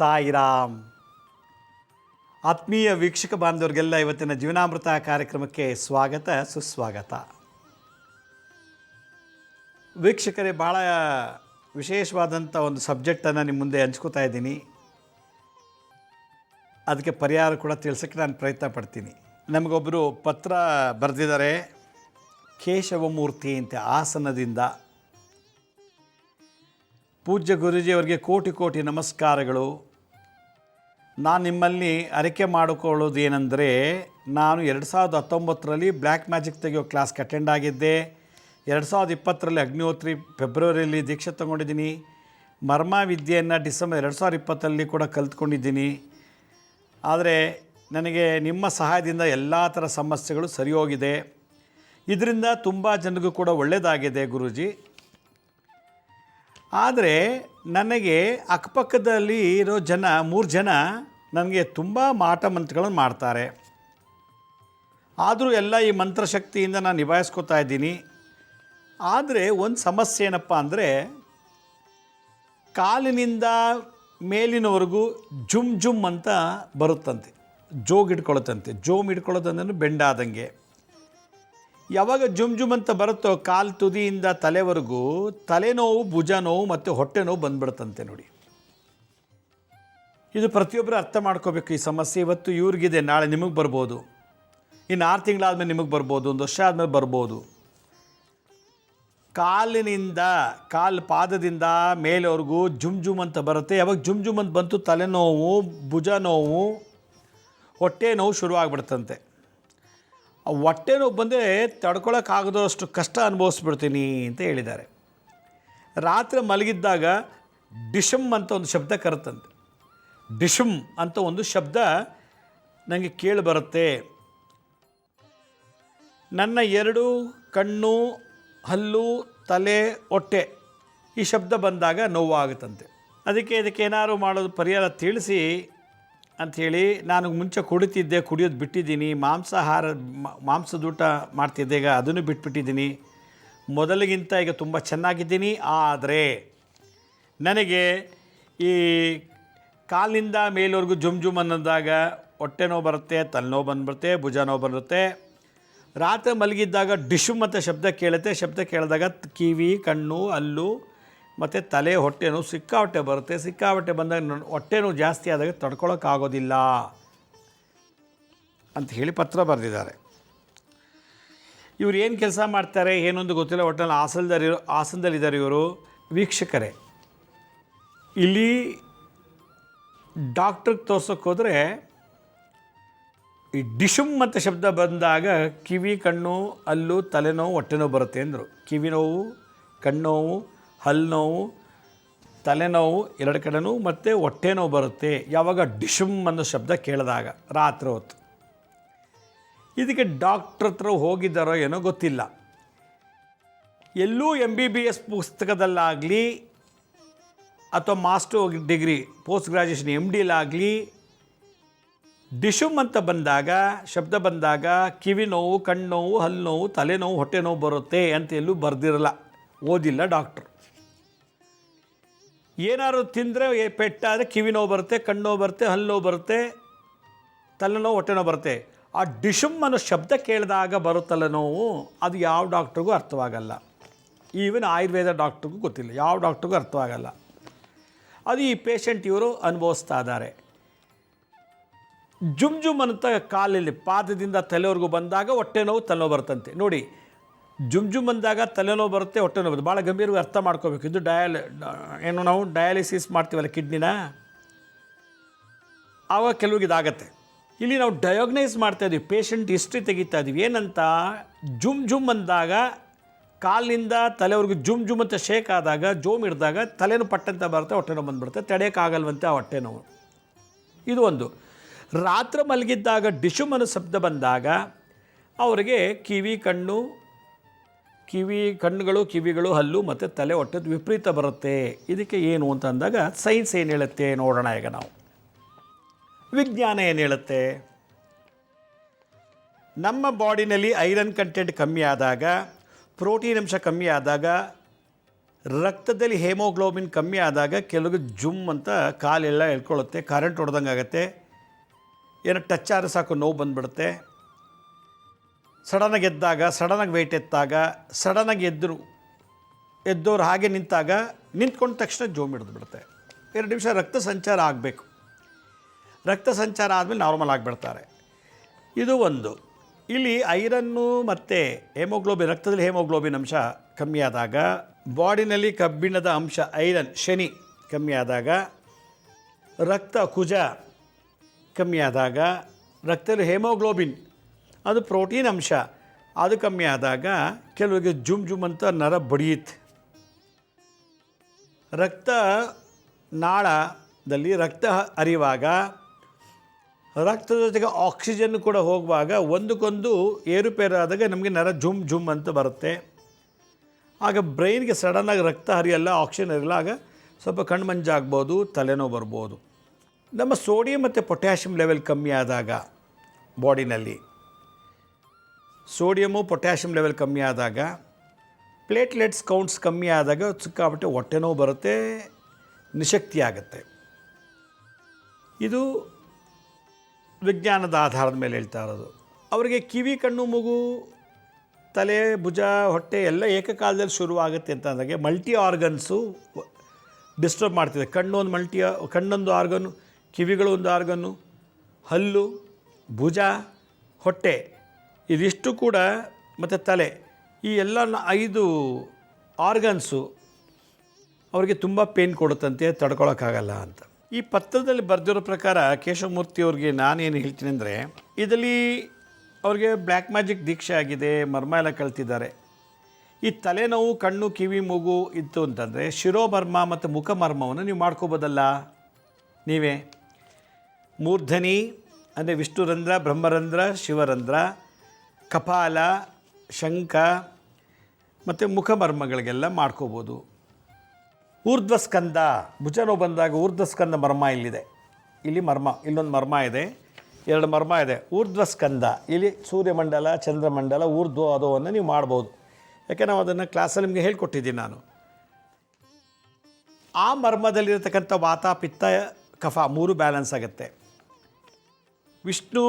ಸಾಯಿರಾಮ್. ಆತ್ಮೀಯ ವೀಕ್ಷಕ ಬಾಂಧವರಿಗೆಲ್ಲ ಇವತ್ತಿನ ಜೀವನಾಮೃತ ಕಾರ್ಯಕ್ರಮಕ್ಕೆ ಸ್ವಾಗತ ಸುಸ್ವಾಗತ. ವೀಕ್ಷಕರೇ, ಭಾಳ ವಿಶೇಷವಾದಂಥ ಒಂದು ಸಬ್ಜೆಕ್ಟನ್ನು ನಿಮ್ಮ ಮುಂದೆ ಹಂಚ್ಕೋತಾ ಇದ್ದೀನಿ. ಅದಕ್ಕೆ ಪರಿಹಾರ ಕೂಡ ತಿಳಿಸೋಕ್ಕೆ ನಾನು ಪ್ರಯತ್ನ ಪಡ್ತೀನಿ. ನಮಗೊಬ್ಬರು ಪತ್ರ ಬರೆದಿದ್ದಾರೆ, ಕೇಶವಮೂರ್ತಿ ಅಂತ ಹಾಸನದಿಂದ. ಪೂಜ್ಯ ಗುರೂಜಿಯವರಿಗೆ ಕೋಟಿ ಕೋಟಿ ನಮಸ್ಕಾರಗಳು. ನಾನು ನಿಮ್ಮಲ್ಲಿ ಅರಿಕೆ ಮಾಡಿಕೊಳ್ಳೋದು ಏನಂದರೆ, ನಾನು 2019ರಲ್ಲಿ ಬ್ಲ್ಯಾಕ್ ಮ್ಯಾಜಿಕ್ ತೆಗೆಯೋ ಕ್ಲಾಸ್ಗೆ ಅಟೆಂಡ್ ಆಗಿದ್ದೆ. 2020ರಲ್ಲಿ ಅಗ್ನಿಹೋತ್ರಿ ಫೆಬ್ರವರಿಯಲ್ಲಿ ದೀಕ್ಷೆ ತೊಗೊಂಡಿದ್ದೀನಿ. ಮರ್ಮ ವಿದ್ಯೆಯನ್ನು ಡಿಸೆಂಬರ್ 2020ರಲ್ಲಿ ಕೂಡ ಕಲ್ತ್ಕೊಂಡಿದ್ದೀನಿ. ಆದರೆ ನನಗೆ ನಿಮ್ಮ ಸಹಾಯದಿಂದ ಎಲ್ಲ ಥರ ಸಮಸ್ಯೆಗಳು ಸರಿ ಹೋಗಿದೆ. ಇದರಿಂದ ತುಂಬ ಜನರಿಗೂ ಕೂಡ ಒಳ್ಳೆಯದಾಗಿದೆ ಗುರೂಜಿ. ಆದರೆ ನನಗೆ ಅಕ್ಕಪಕ್ಕದಲ್ಲಿ ಇರೋ 3 ಜನ ನನಗೆ ತುಂಬ ಮಾಟ ಮಂತ್ರಗಳನ್ನು ಮಾಡ್ತಾರೆ. ಆದರೂ ಎಲ್ಲ ಈ ಮಂತ್ರಶಕ್ತಿಯಿಂದ ನಾನು ನಿಭಾಯಿಸ್ಕೋತಾ ಇದ್ದೀನಿ. ಆದರೆ ಒಂದು ಸಮಸ್ಯೆ ಏನಪ್ಪ ಅಂದರೆ, ಕಾಲಿನಿಂದ ಮೇಲಿನವರೆಗೂ ಜುಮ್ ಜುಮ್ ಅಂತ ಬರುತ್ತಂತೆ, ಜೋಮ್ ಹಿಡ್ಕೊಳ್ಳೋದಂದ್ರೆ ಬೆಂಡಾದಂಗೆ. ಯಾವಾಗ ಜುಮ್ ಜುಮ್ ಅಂತ ಬರುತ್ತೋ ಕಾಲು ತುದಿಯಿಂದ ತಲೆವರೆಗೂ ತಲೆನೋವು, ಭುಜ ನೋವು ಮತ್ತು ಹೊಟ್ಟೆ ನೋವು ಬಂದ್ಬಿಡುತ್ತಂತೆ. ನೋಡಿ, ಇದು ಪ್ರತಿಯೊಬ್ಬರು ಅರ್ಥ ಮಾಡ್ಕೋಬೇಕು. ಈ ಸಮಸ್ಯೆ ಇವತ್ತು ಇವ್ರಿಗಿದೆ, ನಾಳೆ ನಿಮಗೆ ಬರ್ಬೋದು, ಇನ್ನು 6 ತಿಂಗಳಾದಮೇಲೆ ನಿಮಗೆ ಬರ್ಬೋದು, 1 ವರ್ಷ ಆದಮೇಲೆ ಬರ್ಬೋದು. ಪಾದದಿಂದ ಮೇಲೆವರೆಗೂ ಜುಮ್ ಜುಮ್ ಅಂತ ಬರುತ್ತೆ. ಯಾವಾಗ ಜುಮ್ ಜುಮ್ ಅಂತ ಬಂತು, ತಲೆನೋವು, ಭುಜ ನೋವು, ಹೊಟ್ಟೆ ನೋವು ಶುರುವಾಗ್ಬಿಡ್ತಂತೆ. ಆ ಹೊಟ್ಟೆ ನೋವು ಬಂದರೆ ತಡ್ಕೊಳಕ್ಕಾಗದಷ್ಟು ಕಷ್ಟ ಅನುಭವಿಸ್ಬಿಡ್ತೀನಿ ಅಂತ ಹೇಳಿದ್ದಾರೆ. ರಾತ್ರಿ ಮಲಗಿದ್ದಾಗ ಡಿಶಮ್ ಅಂತ ಒಂದು ಶಬ್ದ ಕರುತ್ತಂತೆ. ಡಿಶಮ್ ಅಂತ ಒಂದು ಶಬ್ದ ನನಗೆ ಕೇಳಿ ಬರುತ್ತೆ. ನನ್ನ 2 ಕಣ್ಣು, ಹಲ್ಲು, ತಲೆ, ಹೊಟ್ಟೆ ಈ ಶಬ್ದ ಬಂದಾಗ ನೋವಾಗುತ್ತಂತೆ. ಇದಕ್ಕೆ ಏನಾದ್ರು ಮಾಡೋದು ಪರಿಹಾರ ತಿಳಿಸಿ ಅಂಥೇಳಿ, ನಾನು ಮುಂಚೆ ಕುಡಿಯೋದು ಬಿಟ್ಟಿದ್ದೀನಿ. ಮಾಂಸದ ಊಟ ಮಾಡ್ತಿದ್ದೆ, ಈಗ ಅದನ್ನು ಬಿಟ್ಬಿಟ್ಟಿದ್ದೀನಿ. ಮೊದಲಿಗಿಂತ ಈಗ ತುಂಬ ಚೆನ್ನಾಗಿದ್ದೀನಿ. ಆದರೆ ನನಗೆ ಈ ಕಾಲಿನಿಂದ ಮೇಲವರೆಗೂ ಜುಮ್ ಜುಮ್ ಅನ್ನೋದಾಗ ಹೊಟ್ಟೆ ನೋವು ಬರುತ್ತೆ, ತಲೆನೋವು ಬಂದುಬಿಡುತ್ತೆ, ಭುಜ ನೋವು ಬರುತ್ತೆ. ರಾತ್ರಿ ಮಲಗಿದ್ದಾಗ ಡಿಶುಮ್ ಅಂತ ಶಬ್ದ ಕೇಳುತ್ತೆ. ಶಬ್ದ ಕೇಳಿದಾಗ ಕಿವಿ, ಕಣ್ಣು, ಹಲ್ಲು ಮತ್ತು ತಲೆ, ಹೊಟ್ಟೆ ನೋವು ಸಿಕ್ಕಾಪಟ್ಟೆ ಬರುತ್ತೆ. ಸಿಕ್ಕಾಪಟ್ಟೆ ಬಂದಾಗ ಹೊಟ್ಟೆ ನೋವು ಜಾಸ್ತಿ ಆದಾಗ ತಡ್ಕೊಳಕ್ಕಾಗೋದಿಲ್ಲ ಅಂತ ಹೇಳಿ ಪತ್ರ ಬರೆದಿದ್ದಾರೆ. ಇವ್ರು ಏನು ಕೆಲಸ ಮಾಡ್ತಾರೆ ಏನೊಂದು ಗೊತ್ತಿಲ್ಲ. ಒಟ್ಟಲ್ಲಿ ಹಾಸನದಲ್ಲಿದ್ದಾರೆ ಇವರು. ವೀಕ್ಷಕರೇ, ಇಲ್ಲಿ ಡಾಕ್ಟ್ರಿಗೆ ತೋರ್ಸೋಕ್ಕೆ ಹೋದರೆ ಈ ಡಿಶುಮ್ ಅಂತ ಶಬ್ದ ಬಂದಾಗ ಕಿವಿ, ಕಣ್ಣು, ಹಲ್ಲು, ತಲೆನೋವು, ಹೊಟ್ಟೆ ನೋವು ಬರುತ್ತೆ ಅಂದರು. ಕಿವಿ ನೋವು, ಕಣ್ಣೋವು, ಹಲ್ಲು ನೋವು, ತಲೆನೋವು 2 ಕಡೆನೂ ಮತ್ತು ಹೊಟ್ಟೆ ನೋವು ಬರುತ್ತೆ ಯಾವಾಗ ಡಿಶುಮ್ ಅನ್ನೋ ಶಬ್ದ ಕೇಳಿದಾಗ ರಾತ್ರಿ ಹೊತ್ತು. ಇದಕ್ಕೆ ಡಾಕ್ಟ್ರ್ ಹತ್ರ ಹೋಗಿದ್ದಾರೋ ಏನೋ ಗೊತ್ತಿಲ್ಲ. ಎಲ್ಲೂ MBBS ಪುಸ್ತಕದಲ್ಲಾಗಲಿ ಅಥವಾ ಮಾಸ್ಟರ್ ಡಿಗ್ರಿ, ಪೋಸ್ಟ್ ಗ್ರ್ಯಾಜುಯೇಷನ್ MDಲಾಗಲಿ ಡಿಶುಮ್ ಅಂತ ಬಂದಾಗ, ಶಬ್ದ ಬಂದಾಗ ಕಿವಿ ನೋವು, ಕಣ್ಣು ನೋವು, ಹಲ್ಲು ನೋವು, ತಲೆನೋವು, ಹೊಟ್ಟೆ ನೋವು ಬರುತ್ತೆ ಅಂತ ಎಲ್ಲೂ ಬರೆದಿರಲ್ಲ, ಓದಿಲ್ಲ ಡಾಕ್ಟ್ರು. ಏನಾದ್ರು ತಿಂದರೆ ಪೆಟ್ಟಾದರೆ ಕಿವಿ ನೋವು ಬರುತ್ತೆ, ಕಣ್ಣು ನೋವು ಬರುತ್ತೆ, ಹಲ್ಲು ನೋವು ಬರುತ್ತೆ, ತಲೆನೋವು, ಹೊಟ್ಟೆ ನೋವು ಬರುತ್ತೆ. ಆ ಡಿಶುಮ್ ಅನ್ನೋ ಶಬ್ದ ಕೇಳಿದಾಗ ಬರುತ್ತಲ್ಲ ನೋವು, ಅದು ಯಾವ ಡಾಕ್ಟ್ರಿಗೂ ಅರ್ಥವಾಗಲ್ಲ. ಈವನ್ ಆಯುರ್ವೇದ ಡಾಕ್ಟ್ರಿಗೂ ಗೊತ್ತಿಲ್ಲ, ಯಾವ ಡಾಕ್ಟ್ರಿಗೂ ಅರ್ಥವಾಗಲ್ಲ. ಅದು ಈ ಪೇಷಂಟ್ ಇವರು ಅನುಭವಿಸ್ತಾ ಇದ್ದಾರೆ. ಜುಮ್ ಜುಮ್ ಅಂತ ಕಾಲಲ್ಲಿ ಪಾದದಿಂದ ತಲೆವರೆಗೂ ಬಂದಾಗ ಹೊಟ್ಟೆ ನೋವು, ತಲೆನೋವು ಬರುತ್ತಂತೆ. ನೋಡಿ, ಜುಮ್ ಜುಮ್ ಬಂದಾಗ ತಲೆನೋವು ಬರುತ್ತೆ, ಹೊಟ್ಟೆ ನೋವು ಬರುತ್ತೆ. ಭಾಳ ಗಂಭೀರವಾಗಿ ಅರ್ಥ ಮಾಡ್ಕೋಬೇಕು. ಇದು ನಾವು ಡಯಾಲಿಸಿಸ್ ಮಾಡ್ತೀವಲ್ಲ ಕಿಡ್ನಿನ, ಆವಾಗ ಕೆಲವ್ರಿಗೆ ಇದಾಗತ್ತೆ. ಇಲ್ಲಿ ನಾವು ಡಯಾಗ್ನೈಸ್ ಮಾಡ್ತಾಯಿದ್ದೀವಿ, ಪೇಷಂಟ್ ಹಿಸ್ಟ್ರಿ ತೆಗಿತಾ ಇದ್ದೀವಿ. ಏನಂತ, ಜುಮ್ ಜುಮ್ ಅಂದಾಗ ಕಾಲಿನಿಂದ ತಲೆವರೆಗೂ ಜುಮ್ ಜುಮ್ ಅಂತ ಶೇಕ್ ಆದಾಗ, ಜೋಮ್ ಹಿಡಿದಾಗ ತಲೆನೋವು ಪಟ್ಟಂತ ಬರುತ್ತೆ, ಹೊಟ್ಟೆ ನೋವು ಬಂದುಬಿಡುತ್ತೆ, ತಡೆಯೋಕ್ಕಾಗಲ್ವಂತೆ ಆ ಹೊಟ್ಟೆ ನೋವು. ಇದು ಒಂದು. ರಾತ್ರಿ ಮಲಗಿದ್ದಾಗ ಡಿಶುಮ್ ಅನ್ನೋ ಶಬ್ದ ಬಂದಾಗ ಅವರಿಗೆ ಕಣ್ಣುಗಳು, ಕಿವಿಗಳು, ಹಲ್ಲು ಮತ್ತು ತಲೆ, ಹೊಟ್ಟೆದು ವಿಪರೀತ ಬರುತ್ತೆ. ಇದಕ್ಕೆ ಏನು ಅಂತ ಅಂದಾಗ ಸೈನ್ಸ್ ಏನು ಹೇಳುತ್ತೆ ನೋಡೋಣ. ಈಗ ನಾವು ವಿಜ್ಞಾನ ಏನು ಹೇಳುತ್ತೆ, ನಮ್ಮ ಬಾಡಿನಲ್ಲಿ ಐರನ್ ಕಂಟೆಂಟ್ ಕಮ್ಮಿ ಆದಾಗ, ಪ್ರೋಟೀನ್ ಅಂಶ ಕಮ್ಮಿ ಆದಾಗ ರಕ್ತದಲ್ಲಿ ಹೇಮೋಗ್ಲೋಬಿನ್ ಕಮ್ಮಿ ಆದಾಗ ಕೆಲವ್ರಿಗೆ ಜುಮ್ ಅಂತ ಕಾಲೆಲ್ಲ ಎಳ್ಕೊಳ್ಳುತ್ತೆ, ಕರೆಂಟ್ ಹೊಡೆದಂಗೆ ಆಗುತ್ತೆ, ಏನೋ ಟಚ್ ಆದ್ರೆ ಸಾಕು ನೋವು ಬಂದುಬಿಡುತ್ತೆ. ಸಡನ್ನಾಗಿ ಎದ್ದಾಗ, ಸಡನ್ನಾಗಿ ವೆಯ್ಟ್ ಎತ್ತಾಗ, ಸಡನ್ನಾಗಿ ಎದ್ದವ್ರು ಹಾಗೆ ನಿಂತಾಗ ನಿಂತ್ಕೊಂಡ ತಕ್ಷಣ ಜೋಮ್ ಹಿಡಿದು ಬಿಡುತ್ತೆ. 2 ನಿಮಿಷ ರಕ್ತ ಸಂಚಾರ ಆಗಬೇಕು. ರಕ್ತ ಸಂಚಾರ ಆದಮೇಲೆ ನಾರ್ಮಲ್ ಆಗಿಬಿಡ್ತಾರೆ. ಇದು ಒಂದು. ಇಲ್ಲಿ ಐರನ್ನು ಮತ್ತು ಹೇಮೋಗ್ಲೋಬಿನ್, ರಕ್ತದಲ್ಲಿ ಹೇಮೋಗ್ಲೋಬಿನ್ ಅಂಶ ಕಮ್ಮಿ ಆದಾಗ, ಬಾಡಿನಲ್ಲಿ ಕಬ್ಬಿಣದ ಅಂಶ ಐರನ್ ಶನಿ ಕಮ್ಮಿ ಆದಾಗ, ರಕ್ತ ಕುಜ ಕಮ್ಮಿ ಆದಾಗ, ರಕ್ತದಲ್ಲಿ ಹೇಮೋಗ್ಲೋಬಿನ್ ಅದು ಪ್ರೋಟೀನ್ ಅಂಶ ಅದು ಕಮ್ಮಿ ಆದಾಗ ಕೆಲವರಿಗೆ ಜುಮ್ ಅಂತ ನರ ಬಡಿಯುತ್ತೆ. ರಕ್ತ ನಾಳದಲ್ಲಿ ರಕ್ತ ಹರಿಯುವಾಗ ರಕ್ತದ ಜೊತೆಗೆ ಆಕ್ಸಿಜನ್ ಕೂಡ ಹೋಗುವಾಗ ಒಂದಕ್ಕೊಂದು ಏರುಪೇರಾದಾಗ ನಮಗೆ ನರ ಜುಮ್ ಅಂತ ಬರುತ್ತೆ. ಆಗ ಬ್ರೈನ್ಗೆ ಸಡನ್ನಾಗಿ ರಕ್ತ ಹರಿಯಲ್ಲ, ಆಕ್ಸಿಜನ್ ಹರಿಯಲ್ಲ, ಆಗ ಸ್ವಲ್ಪ ಕಣ್ಣು ಮಂಜಾಗ್ಬೋದು, ತಲೆನೋವು ಬರ್ಬೋದು. ನಮ್ಮ ಸೋಡಿಯಂ ಮತ್ತು ಪೊಟ್ಯಾಷಿಯಮ್ ಲೆವೆಲ್ ಕಮ್ಮಿ ಆದಾಗ, ಬಾಡಿನಲ್ಲಿ ಸೋಡಿಯಮು ಪೊಟ್ಯಾಷಿಯಮ್ ಲೆವೆಲ್ ಕಮ್ಮಿ ಆದಾಗ, ಪ್ಲೇಟ್ಲೆಟ್ಸ್ ಕೌಂಟ್ಸ್ ಕಮ್ಮಿ ಆದಾಗ ಸಿಕ್ಕಾಪಟ್ಟೆ ಹೊಟ್ಟೆ ನೋವು ಬರುತ್ತೆ, ನಿಶಕ್ತಿ ಆಗುತ್ತೆ. ಇದು ವಿಜ್ಞಾನದ ಆಧಾರದ ಮೇಲೆ ಹೇಳ್ತಾ ಇರೋದು. ಅವರಿಗೆ ಕಿವಿ, ಕಣ್ಣು, ಮೂಗು, ತಲೆ, ಭುಜ, ಹೊಟ್ಟೆ ಎಲ್ಲ ಏಕಕಾಲದಲ್ಲಿ ಶುರುವಾಗುತ್ತೆ ಅಂತ ಅಂದಾಗೆ ಮಲ್ಟಿ ಆರ್ಗನ್ಸು ಡಿಸ್ಟರ್ಬ್ ಮಾಡ್ತಿದೆ. ಕಣ್ಣೊಂದು ಆರ್ಗನ್ನು, ಕಿವಿಗಳು ಒಂದು ಆರ್ಗನ್ನು, ಹಲ್ಲು, ಭುಜ, ಹೊಟ್ಟೆ ಇದಿಷ್ಟು ಕೂಡ ಮತ್ತು ತಲೆ, ಈ ಎಲ್ಲ 5 ಆರ್ಗನ್ಸು ಅವರಿಗೆ ತುಂಬ ಪೇನ್ ಕೊಡುತ್ತಂತೆ, ತಡ್ಕೊಳಕ್ಕಾಗಲ್ಲ ಅಂತ. ಈ ಪತ್ರದಲ್ಲಿ ಬರೆದಿರೋ ಪ್ರಕಾರ ಕೇಶವಮೂರ್ತಿಯವ್ರಿಗೆ ನಾನೇನು ಹೇಳ್ತೀನಿ ಅಂದರೆ, ಇದರಲ್ಲಿ ಅವ್ರಿಗೆ ಬ್ಲ್ಯಾಕ್ ಮ್ಯಾಜಿಕ್ ದೀಕ್ಷೆ ಆಗಿದೆ, ಮರ್ಮ ಎಲ್ಲ ಕಳ್ತಿದ್ದಾರೆ. ಈ ತಲೆನೋವು, ಕಣ್ಣು, ಕಿವಿ, ಮೂಗು ಇತ್ತು ಅಂತಂದರೆ ಶಿರೋಮರ್ಮ ಮತ್ತು ಮುಖಮರ್ಮವನ್ನು ನೀವು ಮಾಡ್ಕೋಬೋದಲ್ಲ ನೀವೇ. ಮೂರ್ಧನಿ ಅಂದರೆ ವಿಷ್ಣುರಂಧ್ರ, ಬ್ರಹ್ಮರಂಧ್ರ, ಶಿವರಂಧ್ರ, ಕಪಾಲ, ಶಂಖ ಮತ್ತು ಮುಖಮರ್ಮಗಳಿಗೆಲ್ಲ ಮಾಡ್ಕೋಬೋದು. ಊರ್ಧ್ವಸ್ಕಂದ, ಭುಜ ನೋವು ಬಂದಾಗ ಊರ್ಧ್ವಸ್ಕಂದ ಮರ್ಮ ಇಲ್ಲಿದೆ. ಇಲ್ಲಿ ಮರ್ಮ, ಇಲ್ಲೊಂದು ಮರ್ಮ ಇದೆ, 2 ಮರ್ಮ ಇದೆ. ಊರ್ಧ್ವಸ್ಕಂದ ಇಲ್ಲಿ ಸೂರ್ಯಮಂಡಲ, ಚಂದ್ರಮಂಡಲ, ಊರ್ಧ್ವ ಅದವನ್ನು ನೀವು ಮಾಡ್ಬೋದು. ಯಾಕೆ ನಾವು ಅದನ್ನು ಕ್ಲಾಸಲ್ಲಿ ನಿಮಗೆ ಹೇಳ್ಕೊಟ್ಟಿದ್ದೀನಿ ನಾನು. ಆ ಮರ್ಮದಲ್ಲಿರತಕ್ಕಂಥ ವಾತ, ಪಿತ್ತ, ಕಫ 3 ಬ್ಯಾಲೆನ್ಸ್ ಆಗುತ್ತೆ. ವಿಷ್ಣು,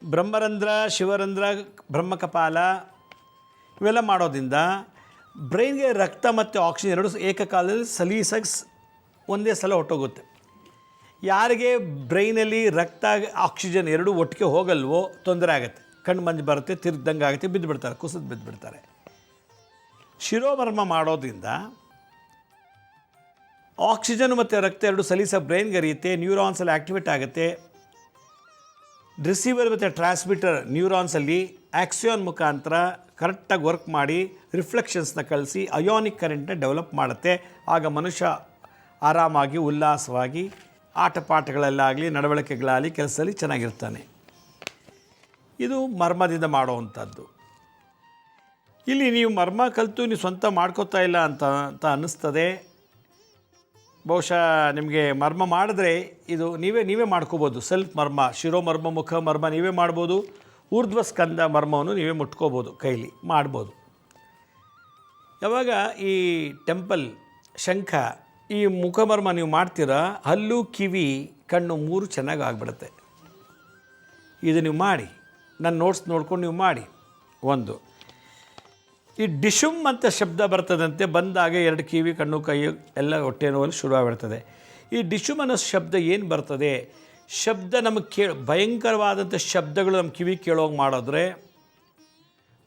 ಬ್ರಹ್ಮರಂಧ್ರ, ಶಿವರಂಧ್ರ, ಬ್ರಹ್ಮಕಪಾಲ ಇವೆಲ್ಲ ಮಾಡೋದ್ರಿಂದ ಬ್ರೈನ್ಗೆ ರಕ್ತ ಮತ್ತು ಆಕ್ಸಿಜನ್ 2 ಏಕಕಾಲದಲ್ಲಿ ಸಲೀಸಾಗಿ ಒಂದೇ ಸಲ ಹೊಟ್ಟೋಗುತ್ತೆ. ಯಾರಿಗೆ ಬ್ರೈನಲ್ಲಿ ರಕ್ತ, ಆಕ್ಸಿಜನ್ 2 ಒಟ್ಟಿಗೆ ಹೋಗಲ್ವೋ ತೊಂದರೆ ಆಗುತ್ತೆ, ಕಣ್ಣು ಮಂಜು ಬರುತ್ತೆ, ತಿರ್ಗ್ದಂಗೆ ಆಗುತ್ತೆ, ಬಿದ್ದುಬಿಡ್ತಾರೆ, ಕುಸಿದು ಬಿದ್ದುಬಿಡ್ತಾರೆ. ಶಿರೋಮರ್ಮ ಮಾಡೋದ್ರಿಂದ ಆಕ್ಸಿಜನ್ ಮತ್ತು ರಕ್ತ 2 ಸಲೀಸಾಗಿ ಬ್ರೈನ್ಗೆ ಹರಿಯುತ್ತೆ, ನ್ಯೂರಾನ್ಸಲ್ಲಿ ಆ್ಯಕ್ಟಿವೇಟ್ ಆಗುತ್ತೆ. ರಿಸೀವರ್ ಮತ್ತು ಟ್ರಾನ್ಸ್ಮಿಟರ್ ನ್ಯೂರಾನ್ಸಲ್ಲಿ ಆಕ್ಸಿಯಾನ್ ಮುಖಾಂತರ ಕರೆಕ್ಟಾಗಿ ವರ್ಕ್ ಮಾಡಿ ರಿಫ್ಲೆಕ್ಷನ್ಸ್ನ ಕಳಿಸಿ ಅಯೋನಿಕ್ ಕರೆಂಟ್ನ ಡೆವಲಪ್ ಮಾಡುತ್ತೆ. ಆಗ ಮನುಷ್ಯ ಆರಾಮಾಗಿ, ಉಲ್ಲಾಸವಾಗಿ ಆಟ ಪಾಠಗಳಲ್ಲಾಗಲಿ, ನಡವಳಿಕೆಗಳಾಗಲಿ, ಕೆಲಸದಲ್ಲಿ ಚೆನ್ನಾಗಿರ್ತಾನೆ. ಇದು ಮರ್ಮದಿಂದ ಮಾಡೋವಂಥದ್ದು. ಇಲ್ಲಿ ನೀವು ಮರ್ಮ ಕಲಿತು ನೀವು ಸ್ವಂತ ಮಾಡ್ಕೋತಾ ಇಲ್ಲ ಅಂತ ಅನ್ನಿಸ್ತದೆ. ಬಹುಶಃ ನಿಮಗೆ ಮರ್ಮ ಮಾಡಿದ್ರೆ ಇದು ನೀವೇ ಮಾಡ್ಕೋಬೋದು. ಸೆಲ್ಫ್ ಮರ್ಮ, ಶಿರೋಮರ್ಮ, ಮುಖ ಮರ್ಮ ನೀವೇ ಮಾಡ್ಬೋದು. ಊರ್ಧ್ವಸ್ಕಂದ ಮರ್ಮವನ್ನು ನೀವೇ ಮುಟ್ಕೋಬೋದು, ಕೈಲಿ ಮಾಡ್ಬೋದು. ಯಾವಾಗ ಈ ಟೆಂಪಲ್, ಶಂಖ, ಈ ಮುಖಮರ್ಮ ನೀವು ಮಾಡ್ತೀರಾ, ಹಲ್ಲು, ಕಿವಿ, ಕಣ್ಣು 3 ಚೆನ್ನಾಗಿ ಆಗಿಬಿಡುತ್ತೆ. ಇದು ನೀವು ಮಾಡಿ, ನನ್ನ ನೋಟ್ಸ್ ನೋಡ್ಕೊಂಡು ನೀವು ಮಾಡಿ. ಒಂದು ಈ ಡಿಶುಮ್ ಅಂತ ಶಬ್ದ ಬರ್ತದಂತೆ, ಬಂದಾಗ 2 ಕಿವಿ, ಕಣ್ಣು, ಕೈ ಎಲ್ಲ ಹೊಟ್ಟೆ ನೋವಲ್ಲಿ ಶುರುವಾಗಿರ್ತದೆ. ಈ ಡಿಶುಮ್ ಅನ್ನೋ ಶಬ್ದ ಏನು ಬರ್ತದೆ, ಶಬ್ದ ನಮಗೆ ಭಯಂಕರವಾದಂಥ ಶಬ್ದಗಳು ನಮ್ಮ ಕಿವಿ ಕೇಳೋಗಿ ಮಾಡಿದ್ರೆ,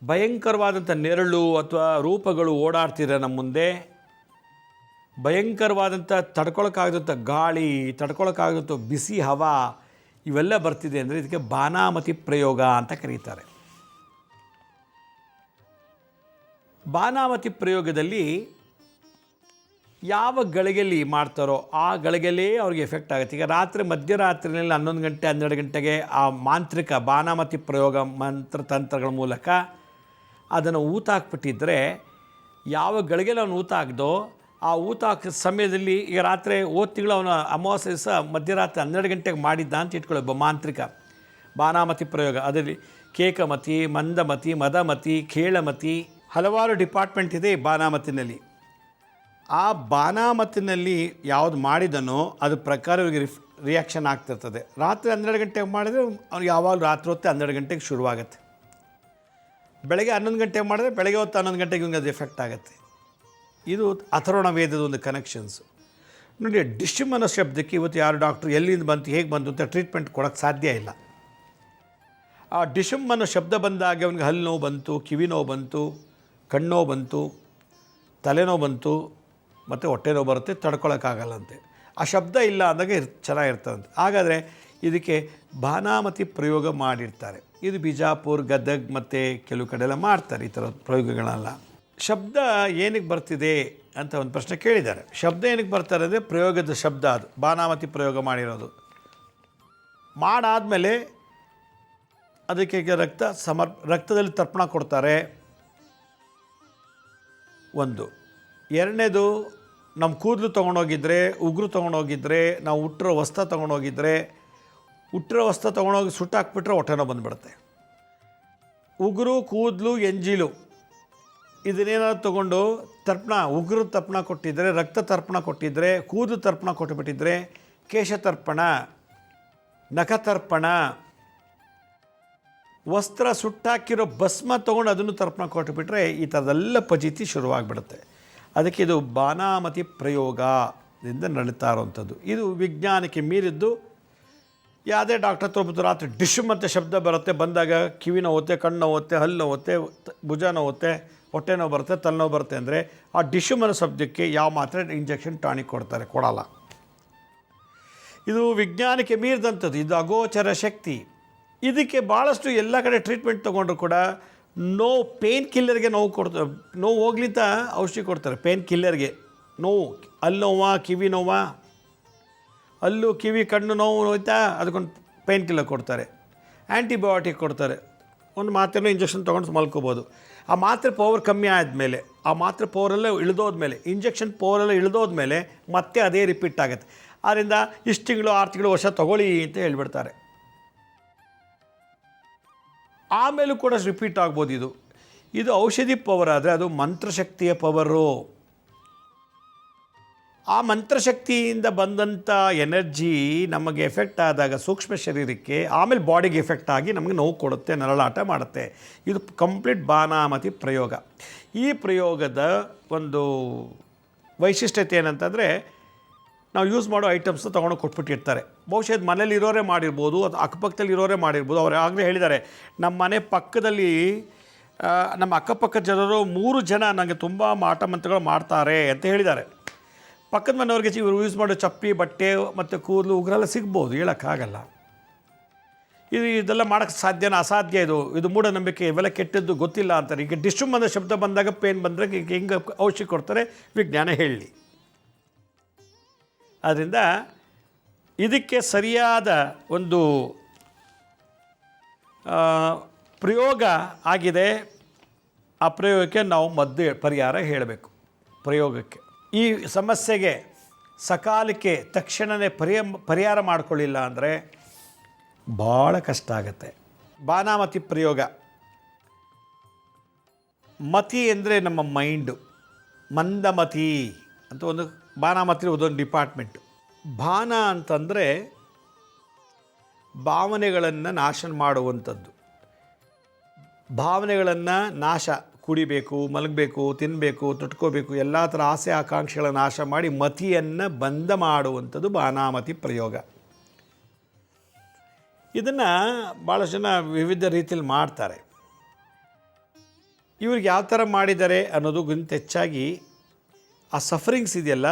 ಭಯಂಕರವಾದಂಥ ನೆರಳು ಅಥವಾ ರೂಪಗಳು ಓಡಾಡ್ತಿದ್ರೆ ನಮ್ಮ ಮುಂದೆ, ಭಯಂಕರವಾದಂಥ ತಡ್ಕೊಳಕ್ಕಾಗದಂಥ ಗಾಳಿ, ತಡ್ಕೊಳಕ್ಕಾಗದಂಥ ಬಿಸಿ ಹವಾ ಇವೆಲ್ಲ ಬರ್ತಿದೆ ಅಂದರೆ ಇದಕ್ಕೆ ಬಾನಾಮತಿ ಪ್ರಯೋಗ ಅಂತ ಕರೀತಾರೆ. ಬಾನಾಮತಿ ಪ್ರಯೋಗದಲ್ಲಿ ಯಾವ ಗಳಿಗೆಯಲ್ಲಿ ಮಾಡ್ತಾರೋ ಆ ಗಳಿಗೆಯಲ್ಲೇ ಅವ್ರಿಗೆ ಎಫೆಕ್ಟ್ ಆಗುತ್ತೆ. ಈಗ ಮಧ್ಯರಾತ್ರಿನಲ್ಲಿ 11 ಗಂಟೆ 12 ಗಂಟೆಗೆ ಆ ಮಾಂತ್ರಿಕ ಬಾನಾಮತಿ ಪ್ರಯೋಗ ತಂತ್ರಗಳ ಮೂಲಕ ಅದನ್ನು ಊತ ಹಾಕ್ಬಿಟ್ಟಿದ್ರೆ, ಯಾವ ಗಳಿಗೆಯಲ್ಲಿ ಅವನು ಊತ ಹಾಕ್ದೋ ಆ ಊತ ಹಾಕಿದ ಸಮಯದಲ್ಲಿ, ಈಗ ರಾತ್ರಿ ತಿಂಗಳು ಅವನು ಅಮಾವಾಸ್ಯೆ ದಿವಸ ಮಧ್ಯರಾತ್ರಿ 12 ಗಂಟೆಗೆ ಮಾಡಿದ್ದ ಅಂತ ಇಟ್ಕೊಳ್ಳಿ ಮಾಂತ್ರಿಕ ಬಾನಾಮತಿ ಪ್ರಯೋಗ. ಅದರಲ್ಲಿ ಕೇಕಮತಿ, ಮಂದಮತಿ, ಮದಮತಿ, ಖೇಳಮತಿ ಹಲವಾರು ಡಿಪಾರ್ಟ್ಮೆಂಟ್ ಇದೆ ಈ ಬಾನಾಮತಿನಲ್ಲಿ. ಆ ಬಾನಾಮತಿನಲ್ಲಿ ಯಾವುದು ಮಾಡಿದನೋ ಅದ್ರ ಪ್ರಕಾರ ಇವ್ರಿಗೆ ರಿಯಾಕ್ಷನ್ ಆಗ್ತಿರ್ತದೆ. ರಾತ್ರಿ 12 ಗಂಟೆಗೆ ಮಾಡಿದರೆ ಅವ್ನಿಗೆ ಯಾವಾಗ ರಾತ್ರಿ ಹೊತ್ತು 12 ಗಂಟೆಗೆ ಶುರುವಾಗುತ್ತೆ. ಬೆಳಗ್ಗೆ 11 ಗಂಟೆಗೆ ಮಾಡಿದ್ರೆ ಬೆಳಗ್ಗೆ ಹೊತ್ತು 11 ಗಂಟೆಗೆ ಇವ್ನಿಗೆ ಅದು ಎಫೆಕ್ಟ್ ಆಗುತ್ತೆ. ಇದು ಅಥರ್ವಣ ವೇದದ ಒಂದು ಕನೆಕ್ಷನ್ಸು. ನೋಡಿ, ಡಿಶಮ್ ಅನ್ನೋ ಶಬ್ದಕ್ಕೆ ಇವತ್ತು ಯಾರು ಡಾಕ್ಟ್ರು ಎಲ್ಲಿಂದ ಬಂತು ಹೇಗೆ ಬಂತು ಅಂತ ಟ್ರೀಟ್ಮೆಂಟ್ ಕೊಡೋಕ್ಕೆ ಸಾಧ್ಯ ಇಲ್ಲ. ಆ ಡಿಶಮ್ ಅನ್ನೋ ಶಬ್ದ ಬಂದಾಗ ಅವನಿಗೆ ಹಲ್ಲು ನೋವು ಬಂತು, ಕಿವಿ ನೋವು ಬಂತು, ಕಣ್ಣು ಬಂತು, ತಲೆನೋವು ಬಂತು, ಮತ್ತು ಹೊಟ್ಟೆ ನೋವು ಬರುತ್ತೆ, ತಡ್ಕೊಳಕ್ಕಾಗಲ್ಲಂತೆ. ಆ ಶಬ್ದ ಇಲ್ಲ ಅಂದಾಗ ಚೆನ್ನಾಗಿರ್ತದಂತೆ. ಹಾಗಾದರೆ ಇದಕ್ಕೆ ಬಾನಾಮತಿ ಪ್ರಯೋಗ ಮಾಡಿರ್ತಾರೆ. ಇದು ಬಿಜಾಪುರ, ಗದಗ್ ಮತ್ತು ಕೆಲವು ಕಡೆ ಎಲ್ಲ ಮಾಡ್ತಾರೆ ಈ ಥರ ಪ್ರಯೋಗಗಳೆಲ್ಲ. ಶಬ್ದ ಏನಕ್ಕೆ ಬರ್ತಿದೆ ಅಂತ ಒಂದು ಪ್ರಶ್ನೆ ಕೇಳಿದ್ದಾರೆ. ಶಬ್ದ ಏನಕ್ಕೆ ಬರ್ತಾರೆ ಅಂದರೆ ಪ್ರಯೋಗದ ಶಬ್ದ ಅದು, ಬಾನಾಮತಿ ಪ್ರಯೋಗ ಮಾಡಿರೋದು. ಮಾಡಾದಮೇಲೆ ಅದಕ್ಕೆ ರಕ್ತದಲ್ಲಿ ತರ್ಪಣ ಕೊಡ್ತಾರೆ ಒಂದು. ಎರಡನೇದು, ನಮ್ಮ ಕೂದಲು ತೊಗೊಂಡೋಗಿದ್ರೆ, ಉಗುರು ತೊಗೊಂಡೋಗಿದ್ರೆ, ನಾವು ಹುಟ್ಟಿರೋ ವಸ್ತ್ರ ತೊಗೊಂಡೋಗಿದ್ರೆ, ಹುಟ್ಟಿರೋ ವಸ್ತ್ರ ತೊಗೊಂಡೋಗಿ ಸುಟ್ಟಾಕ್ಬಿಟ್ರೆ ಹೊಟ್ಟೆನೋ ಬಂದುಬಿಡುತ್ತೆ. ಉಗುರು, ಕೂದಲು, ಎಂಜಿಲು ಇದನ್ನೇನಾದ್ರು ತೊಗೊಂಡು ತರ್ಪಣ, ಉಗುರು ತರ್ಪಣ ಕೊಟ್ಟಿದ್ದರೆ, ರಕ್ತ ತರ್ಪಣ ಕೊಟ್ಟಿದ್ದರೆ, ಕೂದಲು ತರ್ಪಣ ಕೊಟ್ಟುಬಿಟ್ಟಿದ್ರೆ, ಕೇಶ ತರ್ಪಣ, ನಖ ತರ್ಪಣ, ವಸ್ತ್ರ ಸುಟ್ಟಾಕಿರೋ ಭಸ್ಮ ತೊಗೊಂಡು ಅದನ್ನು ತರ್ಪಣ ಕೊಟ್ಟುಬಿಟ್ರೆ ಈ ಥರದೆಲ್ಲ ಫಜೀತಿ ಶುರುವಾಗ್ಬಿಡುತ್ತೆ. ಅದಕ್ಕೆ ಇದು ಬಾನಾಮತಿ ಪ್ರಯೋಗದಿಂದ ನಡೀತಾ ಇರೋವಂಥದ್ದು. ಇದು ವಿಜ್ಞಾನಕ್ಕೆ ಮೀರಿದ್ದು. ಯಾವುದೇ ಡಾಕ್ಟರ್ ತೊಗೊಬೋದು, ರಾತ್ರಿ ಡಿಶಮ್ ಅಂತ ಶಬ್ದ ಬರುತ್ತೆ, ಬಂದಾಗ ಕಿವಿ ನೋವುತ್ತೆ, ಕಣ್ಣು ನೋವುತ್ತೆ, ಹಲ್ಲು ನೋವುತ್ತೆ, ಭುಜ ನೋವುತ್ತೆ, ಹೊಟ್ಟೆ ನೋವು ಬರುತ್ತೆ, ತಲೆನೋವು ಬರುತ್ತೆ ಅಂದರೆ ಆ ಡಿಶಮ್ ಅನ್ನೋ ಶಬ್ದಕ್ಕೆ ಯಾವ ಮಾತ್ರೆ ಇಂಜೆಕ್ಷನ್ ಟಾನಿಕ್ ಕೊಡಲ್ಲ. ಇದು ವಿಜ್ಞಾನಕ್ಕೆ ಮೀರಿದಂಥದ್ದು. ಇದು ಅಗೋಚರ ಶಕ್ತಿ. ಇದಕ್ಕೆ ಭಾಳಷ್ಟು ಎಲ್ಲ ಕಡೆ ಟ್ರೀಟ್ಮೆಂಟ್ ತೊಗೊಂಡ್ರು ಕೂಡ ಪೇನ್ ಕಿಲ್ಲರ್ಗೆ ನೋವು ಹೋಗ್ಲಿಂತ ಔಷಧಿ ಕೊಡ್ತಾರೆ. ಪೇನ್ ಕಿಲ್ಲರ್ಗೆ ನೋವು, ಅಲ್ಲಿ ನೋವಾ, ಕಿವಿ ನೋವಾ, ಅಲ್ಲೂ ಕಿವಿ ಕಣ್ಣು ನೋವು ಹೋಯ್ತಾ ಅದಕ್ಕೊಂದು ಪೇನ್ ಕಿಲ್ಲರ್ ಕೊಡ್ತಾರೆ. ಆ್ಯಂಟಿಬಯೋಟಿಕ್ ಕೊಡ್ತಾರೆ. ಒಂದು ಮಾತ್ರೆನೂ ಇಂಜೆಕ್ಷನ್ ತೊಗೊಂಡು ಮಲ್ಕೋಬೋದು. ಆ ಮಾತ್ರೆ ಪವರ್ ಕಮ್ಮಿ ಆದಮೇಲೆ, ಆ ಮಾತ್ರೆ ಪವರೆಲ್ಲ ಇಳಿದೋದ್ಮೇಲೆ, ಇಂಜೆಕ್ಷನ್ ಪವರೆಲ್ಲ ಇಳಿದೋದ್ಮೇಲೆ ಮತ್ತೆ ಅದೇ ರಿಪೀಟ್ ಆಗುತ್ತೆ. ಆದ್ದರಿಂದ ಇಷ್ಟು ತಿಂಗಳು, 6 ತಿಂಗಳು, ವರ್ಷ ತೊಗೊಳ್ಳಿ ಅಂತ ಹೇಳ್ಬಿಡ್ತಾರೆ. ಆಮೇಲೂ ಕೂಡ ರಿಪೀಟ್ ಆಗ್ಬೋದು. ಇದು ಔಷಧಿ ಪವರ್ ಆದರೆ ಅದು ಮಂತ್ರಶಕ್ತಿಯ ಪವರು. ಆ ಮಂತ್ರಶಕ್ತಿಯಿಂದ ಬಂದಂಥ ಎನರ್ಜಿ ನಮಗೆ ಎಫೆಕ್ಟ್ ಆದಾಗ ಸೂಕ್ಷ್ಮ ಶರೀರಕ್ಕೆ, ಆಮೇಲೆ ಬಾಡಿಗೆ ಎಫೆಕ್ಟ್ ಆಗಿ ನಮಗೆ ನೋವು ಕೊಡುತ್ತೆ, ನರಳಾಟ ಮಾಡುತ್ತೆ. ಇದು ಕಂಪ್ಲೀಟ್ ಬಾನಾಮತಿ ಪ್ರಯೋಗ. ಈ ಪ್ರಯೋಗದ ಒಂದು ವೈಶಿಷ್ಟ್ಯತೆ ಏನಂತಂದರೆ, ನಾವು ಯೂಸ್ ಮಾಡೋ ಐಟಮ್ಸ್ನ ತೊಗೊಂಡು ಕೊಟ್ಬಿಟ್ಟಿರ್ತಾರೆ. ಬಹುಶಃ ಇದು ಮನೇಲಿ ಇರೋರೇ ಮಾಡಿರ್ಬೋದು, ಅದು ಅಕ್ಕಪಕ್ಕದಲ್ಲಿ ಇರೋರೇ ಮಾಡಿರ್ಬೋದು. ಅವ್ರು ಆಗಲೇ ಹೇಳಿದ್ದಾರೆ, ನಮ್ಮ ಮನೆ ಪಕ್ಕದಲ್ಲಿ ನಮ್ಮ ಅಕ್ಕಪಕ್ಕದ ಜನರು 3 ಜನ ನನಗೆ ತುಂಬ ಮಾಟ ಮಂತ್ರಗಳು ಮಾಡ್ತಾರೆ ಅಂತ ಹೇಳಿದ್ದಾರೆ. ಪಕ್ಕದ ಮನೆಯವ್ರಿಗೆ ಇವರು ಯೂಸ್ ಮಾಡೋ ಚಪ್ಪಲಿ, ಬಟ್ಟೆ ಮತ್ತು ಕೂದಲು, ಉಗುರೆಲ್ಲ ಸಿಗ್ಬೋದು, ಹೇಳೋಕ್ಕಾಗಲ್ಲ. ಇದೆಲ್ಲ ಮಾಡೋಕ್ಕೆ ಸಾಧ್ಯನ? ಅಸಾಧ್ಯ. ಇದು ಮೂಢನಂಬಿಕೆ, ಇವೆಲ್ಲ ಕೆಟ್ಟದ್ದು, ಗೊತ್ತಿಲ್ಲ ಅಂತಾರೆ. ಈಗ ಡಿಶಮ್ ಅನ್ನೋ ಶಬ್ದ ಬಂದಾಗ ಪೇನ್ ಬಂದರೆ ಹೆಂಗೆ ಔಷಧಿ ಕೊಡ್ತಾರೆ ವಿಜ್ಞಾನ ಹೇಳಿ. ಆದ್ದರಿಂದ ಇದಕ್ಕೆ ಸರಿಯಾದ ಒಂದು ಪ್ರಯೋಗ ಆಗಿದೆ. ಆ ಪ್ರಯೋಗಕ್ಕೆ ನಾವು ಮದ್ದು ಪರಿಹಾರ ಹೇಳಬೇಕು. ಪ್ರಯೋಗಕ್ಕೆ ಈ ಸಮಸ್ಯೆಗೆ ಸಕಾಲಕ್ಕೆ ತಕ್ಷಣವೇ ಪರಿಹಾರ ಮಾಡಿಕೊಳ್ಳಿಲ್ಲ ಅಂದರೆ ಭಾಳ ಕಷ್ಟ ಆಗುತ್ತೆ. ಬಾನಾಮತಿ ಪ್ರಯೋಗ. ಮತಿ ಅಂದರೆ ನಮ್ಮ ಮೈಂಡು. ಮಂದಮತಿ ಅಂತ ಒಂದು ಬಾನಾಮತಿ ಒಂದೊಂದು ಡಿಪಾರ್ಟ್ಮೆಂಟು. ಬಾನ ಅಂತಂದರೆ ಭಾವನೆಗಳನ್ನು ನಾಶ ಮಾಡುವಂಥದ್ದು. ಭಾವನೆಗಳನ್ನು ನಾಶ, ಕುಡಿಬೇಕು, ಮಲಗಬೇಕು, ತಿನ್ನಬೇಕು, ತೊಟ್ಕೋಬೇಕು, ಎಲ್ಲ ಥರ ಆಸೆ ಆಕಾಂಕ್ಷೆಗಳ ನಾಶ ಮಾಡಿ ಮತಿಯನ್ನು ಬಂಧ ಮಾಡುವಂಥದ್ದು ಬಾನಾಮತಿ ಪ್ರಯೋಗ. ಇದನ್ನು ಭಾಳಷ್ಟು ಜನ ವಿವಿಧ ರೀತಿಯಲ್ಲಿ ಮಾಡ್ತಾರೆ. ಇವ್ರಿಗೆ ಯಾವ ಥರ ಮಾಡಿದ್ದಾರೆ ಅನ್ನೋದಕ್ಕಿಂತ ಹೆಚ್ಚಾಗಿ ಆ ಸಫರಿಂಗ್ಸ್ ಇದೆಯಲ್ಲ,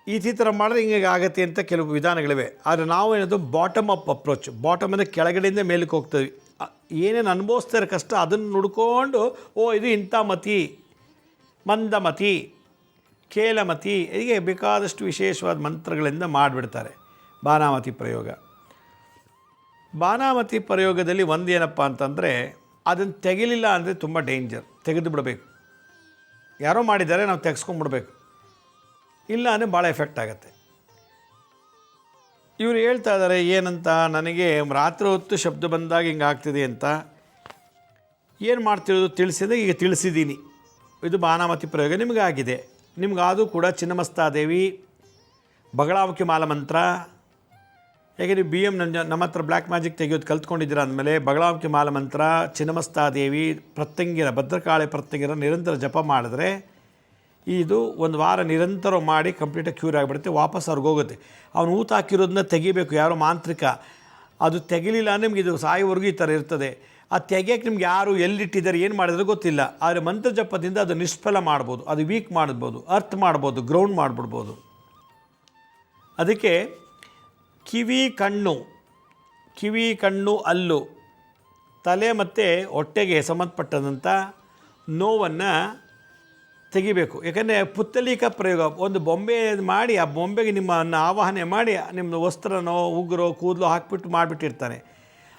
ಈ ಥರ ಮಾಡಿದ್ರೆ ಹಿಂಗೆ ಆಗುತ್ತೆ ಅಂತ ಕೆಲವು ವಿಧಾನಗಳಿವೆ. ಆದರೆ ನಾವು ಏನದು ಬಾಟಮ್ ಅಪ್ ಅಪ್ರೋಚ್. ಬಾಟಮ್ ಅಂದರೆ ಕೆಳಗಡೆಯಿಂದ ಮೇಲಕ್ಕೆ ಹೋಗ್ತೀವಿ. ಏನೇನು ಅನುಭವಿಸ್ತಾರೆ ಕಷ್ಟ ಅದನ್ನು ನುಡ್ಕೊಂಡು, ಇದು ಇಂಥ ಮತಿ, ಮಂದಮತಿ, ಕೇಲಮತಿ, ಹೀಗೆ ಬೇಕಾದಷ್ಟು ವಿಶೇಷವಾದ ಮಂತ್ರಗಳಿಂದ ಮಾಡಿಬಿಡ್ತಾರೆ ಬಾನಾಮತಿ ಪ್ರಯೋಗ. ಬಾನಾಮತಿ ಪ್ರಯೋಗದಲ್ಲಿ ಒಂದೇನಪ್ಪ ಅಂತಂದರೆ, ಅದನ್ನು ತೆಗಿಲಿಲ್ಲ ಅಂದರೆ ತುಂಬ ಡೇಂಜರ್. ತೆಗೆದು ಬಿಡಬೇಕು. ಯಾರೋ ಮಾಡಿದ್ದಾರೆ, ನಾವು ತೆಗೆಸ್ಕೊಂಡ್ಬಿಡ್ಬೇಕು. ಇಲ್ಲ ಅಂದರೆ ಭಾಳ ಎಫೆಕ್ಟ್ ಆಗುತ್ತೆ. ಇವರು ಹೇಳ್ತಾ ಇದ್ದಾರೆ ಏನಂತ, ನನಗೆ ರಾತ್ರಿ ಹೊತ್ತು ಶಬ್ದ ಬಂದಾಗ ಹಿಂಗೆ ಆಗ್ತಿದೆ ಅಂತ. ಏನು ಮಾಡ್ತಿರೋದು ತಿಳಿಸಿದೆ, ಈಗ ತಿಳಿಸಿದ್ದೀನಿ. ಇದು ಬಾನಾಮತಿ ಪ್ರಯೋಗ ನಿಮಗಾಗಿದೆ. ನಿಮಗಾದರೂ ಕೂಡ ಚಿನ್ನಮಸ್ತಾದೇವಿ ಬಗಳಾಮುಖಿ ಮಾಲಮಂತ್ರ, ಹೇಗೆ ನೀವು BM ನಮ್ಮ ಹತ್ರ ಬ್ಲ್ಯಾಕ್ ಮ್ಯಾಜಿಕ್ ತೆಗೆಯೋದು ಕಲ್ತ್ಕೊಂಡಿದ್ದೀರ ಅಂದಮೇಲೆ ಬಗಳಾಮುಖಿ ಮಾಲಮಂತ್ರ, ಚಿನ್ನಮಸ್ತಾದೇವಿ, ಪ್ರತ್ಯಂಗಿರ, ಭದ್ರಕಾಳಿ ಪ್ರತ್ಯಂಗಿರ ನಿರಂತರ ಜಪ ಮಾಡಿದ್ರೆ ಇದು ಒಂದು ವಾರ ನಿರಂತರ ಮಾಡಿ ಕಂಪ್ಲೀಟಾಗಿ ಕ್ಯೂರ್ ಆಗಿಬಿಡುತ್ತೆ. ವಾಪಸ್ ಅವ್ರಿಗೆ ಹೋಗುತ್ತೆ. ಅವನು ಊತ ಹಾಕಿರೋದನ್ನ ತೆಗಿಬೇಕು, ಯಾರೋ ಮಾಂತ್ರಿಕ. ಅದು ತೆಗಿಲಿಲ್ಲ ನಿಮ್ಗೆ ಇದು ಸಾಯೋವರೆಗೂ ಈ ಥರ ಇರ್ತದೆ. ಅದು ತೆಗಿಯೋಕ್ಕೆ ನಿಮ್ಗೆ ಯಾರು ಎಲ್ಲಿಟ್ಟಿದ್ದಾರೆ ಏನು ಮಾಡಿದ್ರೆ ಗೊತ್ತಿಲ್ಲ. ಆದರೆ ಮಂತ್ರ ಜಪದಿಂದ ಅದು ನಿಷ್ಫಲ ಮಾಡ್ಬೋದು, ಅದು ವೀಕ್ ಮಾಡ್ಬೋದು, ಅರ್ಥ ಮಾಡ್ಬೋದು, ಗ್ರೌಂಡ್ ಮಾಡಿಬಿಡ್ಬೋದು. ಅದಕ್ಕೆ ಕಿವಿ ಕಣ್ಣು ಹಲ್ಲು, ತಲೆ ಮತ್ತು ಹೊಟ್ಟೆಗೆ ಸಂಬಂಧಪಟ್ಟಂಥ ನೋವನ್ನು ತೆಗಿಬೇಕು. ಯಾಕಂದರೆ ಪುತ್ತಲಿಕ ಪ್ರಯೋಗ, ಒಂದು ಬೊಂಬೆ ಮಾಡಿ ಆ ಬೊಂಬೆಗೆ ನಿಮ್ಮನ್ನು ಆವಾಹನೆ ಮಾಡಿ ನಿಮ್ಮ ವಸ್ತ್ರನೋ ಉಗುರೋ ಕೂದಲು ಹಾಕಿಬಿಟ್ಟು ಮಾಡಿಬಿಟ್ಟಿರ್ತಾನೆ.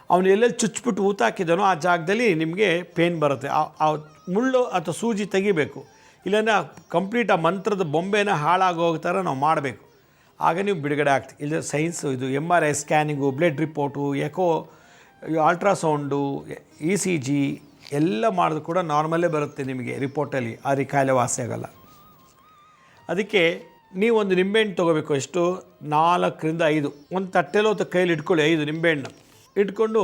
ಅವನು ಎಲ್ಲೆಲ್ಲಿ ಚುಚ್ಚಿಬಿಟ್ಟು ಊತ ಹಾಕಿದನೋ ಆ ಜಾಗದಲ್ಲಿ ನಿಮಗೆ ಪೇನ್ ಬರುತ್ತೆ. ಆ ಮುಳ್ಳು ಅಥವಾ ಸೂಜಿ ತೆಗಿಬೇಕು. ಇಲ್ಲಾಂದರೆ ಕಂಪ್ಲೀಟ್ ಆ ಮಂತ್ರದ ಬೊಂಬೆನ ಹಾಳಾಗೋಗೋ ಥರ ನಾವು ಮಾಡಬೇಕು. ಆಗ ನೀವು ಬಿಡುಗಡೆ ಆಗ್ತೀವಿ. ಇಲ್ಲ ಸೈನ್ಸು, ಇದು MRI scanning, blood report, echo, ultrasound, ECG ಎಲ್ಲ ಮಾಡಿದ್ರು ಕೂಡ ನಾರ್ಮಲ್ಲೇ ಬರುತ್ತೆ ನಿಮಗೆ ರಿಪೋರ್ಟಲ್ಲಿ. ಆ ಕಾಯಿಲೆ ವಾಸಿ ಆಗೋಲ್ಲ. ಅದಕ್ಕೆ ನೀವೊಂದು ನಿಂಬೆಹಣ್ಣು ತೊಗೋಬೇಕು. ಎಷ್ಟು? 4 ರಿಂದ 5 ಒಂದು ತಟ್ಟೆಲೋ ಅಥವಾ ಕೈಲಿ ಇಟ್ಕೊಳ್ಳಿ. 5 ನಿಂಬೆಹಣ್ಣು ಇಟ್ಕೊಂಡು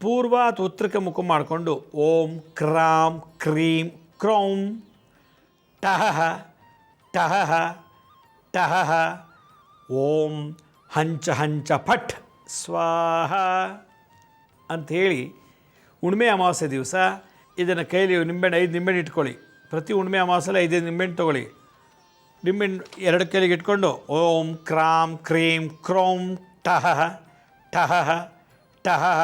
ಪೂರ್ವ ಅಥವಾ ಉತ್ತರಕ್ಕೆ ಮುಖ ಮಾಡಿಕೊಂಡು ಓಂ ಕ್ರಾಂ ಕ್ರೀಂ ಕ್ರೌಂ ಟಹಃ ಟಹಃ ಟಹಃ ಓಂ ಹಂಚ ಹಂಚ ಫಟ್ ಸ್ವಾಹ ಅಂಥೇಳಿ ಹುಣ್ಣಿಮೆ ಅಮಾವಾಸ್ಯೆ ದಿವಸ ಇದನ್ನು ಕೈಲಿ ನಿಂಬೆಹಣ್ಣು 5 ನಿಂಬೆಹಣ್ಣು ಇಟ್ಕೊಳ್ಳಿ. ಪ್ರತಿ ಹುಣ್ಣಿಮೆ ಅಮಾವಾಸ್ಯೆಲ್ಲ 5 ನಿಂಬೆಹಣ್ಣು ತೊಗೊಳ್ಳಿ. ನಿಂಬೆಹಣ್ಣು 2 ಕೈಲಿಗೆ ಇಟ್ಕೊಂಡು ಓಂ ಕ್ರಾಂ ಕ್ರೀಂ ಕ್ರೌಂ ಟಹಃ ಟಹಃ ಟಹಃ